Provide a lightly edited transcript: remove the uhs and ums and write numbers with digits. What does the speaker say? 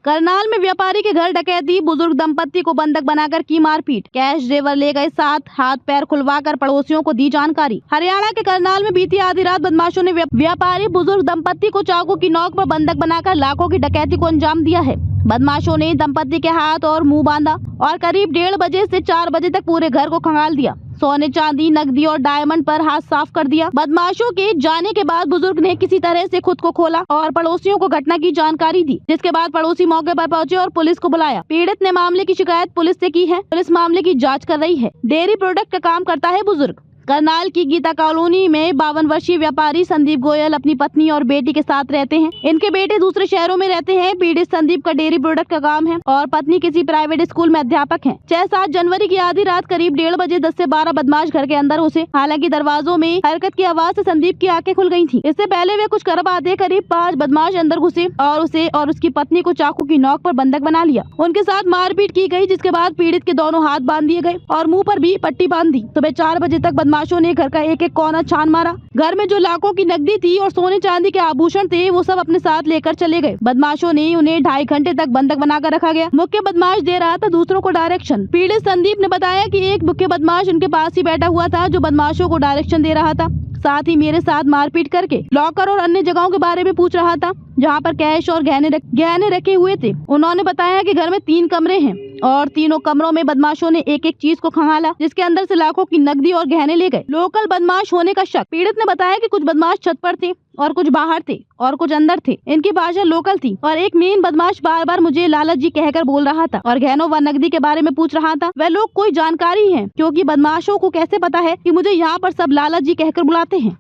करनाल में व्यापारी के घर डकैती, बुजुर्ग दंपत्ति को बंधक बनाकर की मारपीट, कैश जेवर ले गए साथ, हाथ पैर खुलवाकर पड़ोसियों को दी जानकारी। हरियाणा के करनाल में बीती आधी रात बदमाशों ने व्यापारी बुजुर्ग दंपत्ति को चाकू की नोक पर बंधक बनाकर लाखों की डकैती को अंजाम दिया है। बदमाशों ने दंपत्ति के हाथ और मुंह बांधा और करीब 1:30 बजे से 4 बजे तक पूरे घर को खंगाल दिया। सोने, चांदी, नकदी और डायमंड पर हाथ साफ कर दिया। बदमाशों के जाने के बाद बुजुर्ग ने किसी तरह से खुद को खोला और पड़ोसियों को घटना की जानकारी दी, जिसके बाद पड़ोसी मौके पर पहुंचे और पुलिस को बुलाया। पीड़ित ने मामले की शिकायत पुलिस से की है। पुलिस मामले की जांच कर रही है। डेयरी प्रोडक्ट का काम करता है बुजुर्ग। करनाल की गीता कॉलोनी में 52 वर्षीय व्यापारी संदीप गोयल अपनी पत्नी और बेटी के साथ रहते हैं। इनके बेटे दूसरे शहरों में रहते हैं। पीड़ित संदीप का डेयरी प्रोडक्ट का काम है और पत्नी किसी प्राइवेट स्कूल में अध्यापक हैं। 6-7 जनवरी की आधी रात करीब 1:30 बजे 10 से 12 बदमाश घर के अंदर घुसे। हालांकि दरवाजों में हरकत की आवाज से संदीप की आंखें खुल गई थी। इससे पहले वे कुछ करवाते करीब 5 बदमाश अंदर घुसे और उसे और उसकी पत्नी को चाकू की नोक पर बंधक बना लिया। उनके साथ मारपीट की गई, जिसके बाद पीड़ित के दोनों हाथ बांध दिए गए और मुँह पर भी पट्टी बांध दी। सुबह 4 बजे तक बदमाशों ने घर का एक कोना छान मारा। घर में जो लाखों की नकदी थी और सोने चांदी के आभूषण थे, वो सब अपने साथ लेकर चले गए। बदमाशों ने उन्हें 2.5 घंटे तक बंधक बनाकर रखा गया। मुख्य बदमाश दे रहा था दूसरों को डायरेक्शन। पीड़ित संदीप ने बताया कि एक मुख्य बदमाश उनके पास ही बैठा हुआ था, जो बदमाशों को डायरेक्शन दे रहा था। साथ ही मेरे साथ मारपीट करके लॉकर और अन्य जगहों के बारे में पूछ रहा था, जहां पर कैश और गहने रखे हुए थे। उन्होंने बताया कि घर में 3 कमरे हैं और तीनों कमरों में बदमाशों ने एक एक चीज को खंगाला, जिसके अंदर से लाखों की नकदी और गहने ले गए। लोकल बदमाश होने का शक। पीड़ित ने बताया कि कुछ बदमाश छत पर थे और कुछ बाहर थे और कुछ अंदर थे। इनकी भाषा लोकल थी और एक मेन बदमाश बार बार मुझे लालच जी कहकर बोल रहा था और गहनों व नकदी के बारे में पूछ रहा था। वह लोग कोई जानकारी है, क्योंकि बदमाशों को कैसे पता है कि मुझे यहाँ पर सब लालच जी कहकर बुलाते हैं।